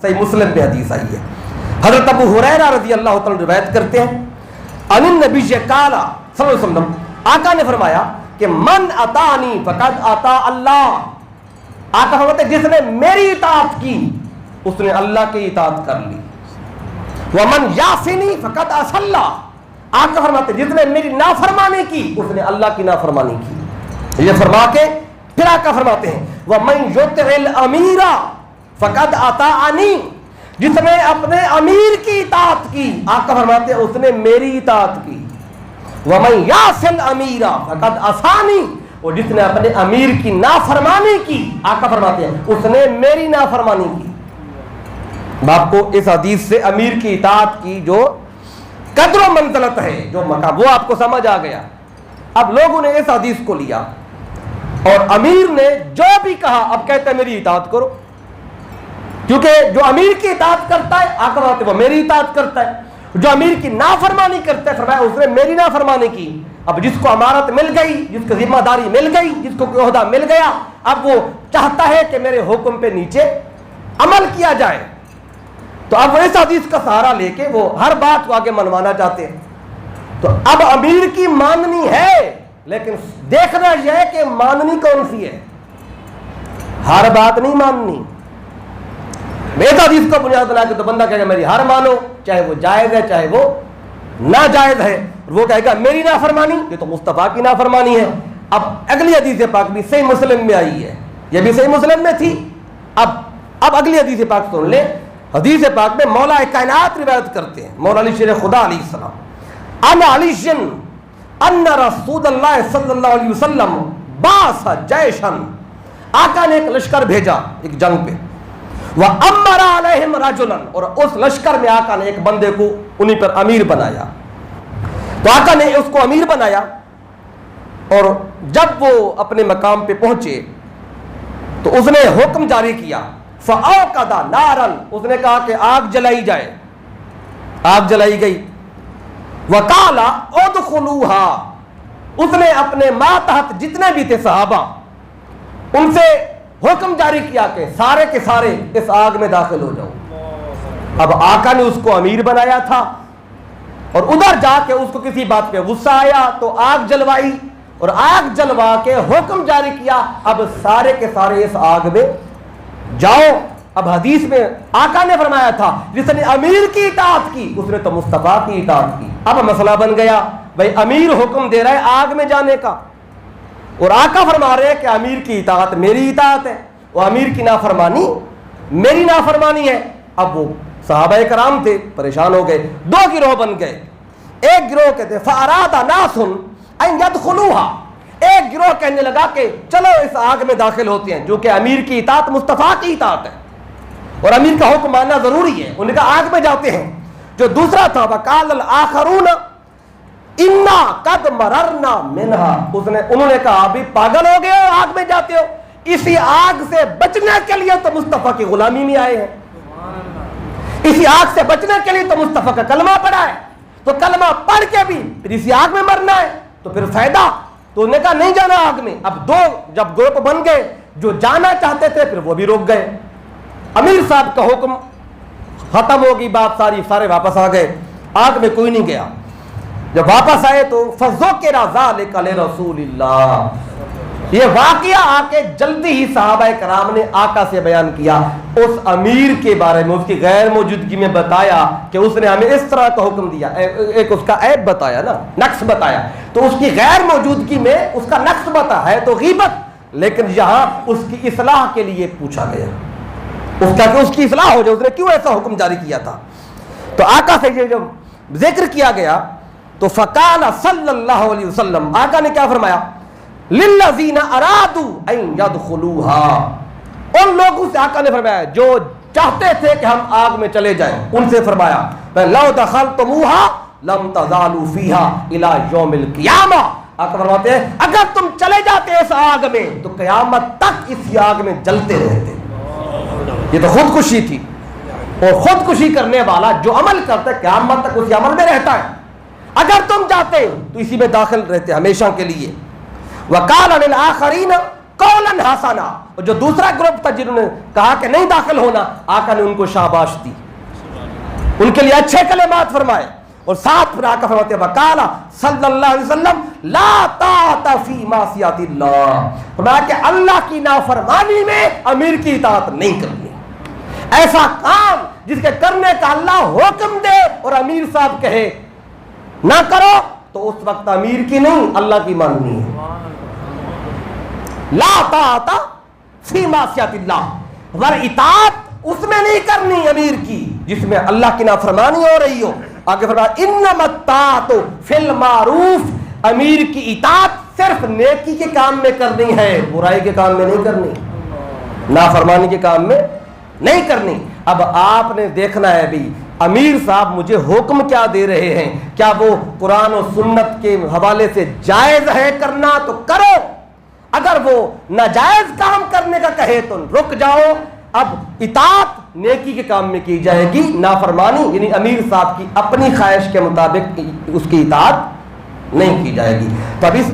صحیح مسلم میں حدیث آئی ہے. حضرت ابو ہریرہ رضی اللہ تعالیٰ روایت کرتے ہیں ان النبی قال صلی اللہ علیہ وسلم، آقا نے فرمایا کہ من اطاعنی فقد اطاع اللہ. آقا فرماتے جس نے میری اطاعت کی اس نے اللہ کی اطاعت کر لی. ومن یعصنی فقد عصی اللہ. آقا فرماتے جس نے میری نافرمانی کی اس نے اللہ کی نافرمانی کی. یہ فرما کے پھر آقا فرماتے ہیں ومن یطع الامیر فقد اطاعنی. جس نے اپنے امیر کی اطاعت کی آقا فرماتے ہیں اس نے میری اطاعت کی. ومن یعص الامیر فقد عصانی. اور جس نے اپنے امیر کی نافرمانی کی آقا فرماتے ہیں اس نے میری نافرمانی کی. آپ کو اس حدیث سے امیر کی اطاعت کی جو قدر و منزلت ہے، جو مقام، وہ آپ کو سمجھ آ گیا. اب لوگوں نے اس حدیث کو لیا اور امیر نے جو بھی کہا اب کہتے ہیں میری اطاعت کرو، کیونکہ جو امیر کی اطاعت کرتا ہے آقا فرماتے وہ میری اطاعت کرتا ہے. جو امیر کی نافرمانی کرتا ہے فرمایا اس نے میری نافرمانی کی. اب جس کو امارت مل گئی، جس کو ذمہ داری مل گئی، جس کو کوئی عہدہ مل گیا، اب وہ چاہتا ہے کہ میرے حکم پہ نیچے عمل کیا جائے. تو اب وہ اس حدیث کا سہارا لے کے وہ ہر بات کو آگے منوانا چاہتے ہیں. تو اب امیر کی ماننی ہے لیکن دیکھنا یہ ہے کہ ماننی کون سی ہے، ہر بات نہیں ماننی. اس حدیث کو بنیاد بنا کے تو بندہ کہے گا میری ہر مانو، چاہے وہ جائز ہے چاہے وہ ناجائز ہے. وہ کہے گا میری نافرمانی، یہ تو مصطفیٰ کی نافرمانی ہے. اب اگلی حدیث پاک بھی صحیح مسلم میں آئی ہے، یہ بھی صحیح مسلم میں تھی. اب اگلی حدیث پاک سن لیں. حدیث پاک میں مولا کائنات روایت کرتے ہیں، مولا علی شیر خدا علیہ السلام، ان علی ان رسول اللہ صلی اللہ علیہ وسلم باس جیشن. آقا نے ایک لشکر بھیجا ایک جنگ پہ. وَأَمَّرَ عَلَيْهِمْ رَجُلًا. اور اس لشکر میں آقا نے ایک بندے کو انہی پر امیر بنایا. تو آقا نے اس کو امیر بنایا اور جب وہ اپنے مقام پہ پہنچے تو اس نے حکم جاری کیا فَأَوْقَدَ نَارًا. اس نے کہا کہ آگ جلائی جائے. آگ جلائی گئی. وَقَالَ اُدْخُلُوهَا. اس نے اپنے ماتحت جتنے بھی تھے صحابہ ان سے حکم جاری کیا کہ سارے کے سارے اس آگ میں داخل ہو جاؤ. اب آقا نے اس کو امیر بنایا تھا اور ادھر جا کے اس کو کسی بات پہ غصہ آیا تو آگ جلوائی اور آگ جلوا کے حکم جاری کیا اب سارے کے سارے اس آگ میں جاؤ. اب حدیث میں آقا نے فرمایا تھا جس نے امیر کی اطاعت کی اس نے تو مصطفیٰ کی اطاعت کی. اب مسئلہ بن گیا بھائی امیر حکم دے رہا ہے آگ میں جانے کا اور آقا فرما رہے ہیں کہ امیر کی اطاعت میری اطاعت ہے اور امیر کی نافرمانی میری نافرمانی ہے. اب وہ صحابہ کرام تھے پریشان ہو گئے. دو گروہ بن گئے. ایک گروہ کہتے فَأَرَادَ نَاسٌ أَن يَدْخُلُوهَا. ایک گروہ کہنے لگا کہ چلو اس آگ میں داخل ہوتے ہیں، جو کہ امیر کی اطاعت مصطفیٰ کی اطاعت ہے اور امیر کا حکم ماننا ضروری ہے. انہوں نے کہا آگ میں جاتے ہیں. جو دوسرا تھا وَقَالَ الْآخَرُونَ اِنَّا قَدْ مَرَرْنَا مِنْهَا. انہوں نے کہا ابھی پاگل ہو گئے ہو، آگ میں جاتے ہو. اسی آگ سے بچنے کے لیے تو مصطفیٰ کی غلامی میں آئے ہیں. اسی آگ سے بچنے کے لیے تو مصطفیٰ کا کلمہ پڑھا ہے، تو کلمہ پڑھ کے بھی پھر اسی آگ میں مرنا ہے تو پھر فائدہ. تو انہوں نے کہا نہیں جانا آگ میں. اب دو جب گروپ بن گئے، جو جانا چاہتے تھے پھر وہ بھی رک گئے. امیر صاحب کا حکم ختم ہو گئی بات سارے واپس آ گئے. آگ میں کوئی نہیں گیا. جب واپس آئے تو فَذُكِرَ ذَلِكَ لِرَسُولِ اللَّهِ. یہ واقعہ آ کے جلدی ہی صحابہ کرام نے آقا سے بیان کیا. اس امیر کے بارے میں اس کی غیر موجودگی میں بتایا کہ اس نے ہمیں اس طرح کا حکم دیا. ایک اس کا عیب بتایا نا، نقص بتایا. تو اس کی غیر موجودگی میں اس کا نقص بتا ہے تو غیبت، لیکن یہاں اس کی اصلاح کے لیے پوچھا گیا. اس کی اصلاح ہو جائے، اس نے کیوں ایسا حکم جاری کیا تھا. تو آقا سے یہ جب ذکر کیا گیا تو فقال صلی اللہ علیہ وسلم، آقا نے کیا فرمایا للذین ارادوا ان يدخلوها. ان لوگوں سے آقا نے فرمایا جو چاہتے تھے کہ ہم آگ میں چلے جائیں، ان سے فرمایا لو دخلتموها لم تزالوا فيها الى يوم القیامہ. آقا فرماتے ہیں اگر تم چلے جاتے اس آگ میں تو قیامت تک اس آگ میں جلتے رہتے. یہ تو خودکشی تھی، اور خودکشی کرنے والا جو عمل کرتا ہے قیامت تک اسی عمل میں رہتا ہے. اگر تم جاتے تو اسی میں داخل رہتے ہمیشہ کے لیے. وقال للآخرین قولاً حسنا. اور جو دوسرا گروپ تھا جنہوں نے کہا کہ نہیں داخل ہونا، آقا نے ان کو شاباش دی، ان کے لیے اچھے کلمات فرمائے. اور ساتھ پھر آقا فرماتے ہیں وقال صلی اللہ علیہ وسلم لا طاعت فی معصیت اللہ، فرمایا کہ اللہ کی نافرمانی میں امیر کی اطاعت نہیں کرنی. ایسا کام جس کے کرنے کا اللہ حکم دے اور امیر صاحب کہے نہ کرو تو اس وقت امیر کی نہیں اللہ کی ماننی ہے. لا طاعت فی معصیت اللہ، ور اطاعت اس میں نہیں کرنی امیر کی جس میں اللہ کی نافرمانی ہو رہی ہو. آگے فرمایا انما الطاعت فی المعروف، امیر کی اطاعت صرف نیکی کے کام میں کرنی ہے، برائی کے کام میں نہیں کرنی، نافرمانی کے کام میں نہیں کرنی. اب آپ نے دیکھنا ہے بھی امیر صاحب مجھے حکم کیا دے رہے ہیں، کیا وہ قرآن و سنت کے حوالے سے جائز ہے کرنا تو کرو، اگر وہ ناجائز کام کرنے کا کہے تو رک جاؤ. اب اطاعت نیکی کے کام میں کی جائے گی، نافرمانی یعنی امیر صاحب کی اپنی خواہش کے مطابق اس کی اطاعت نہیں کی جائے گی. تو اب اس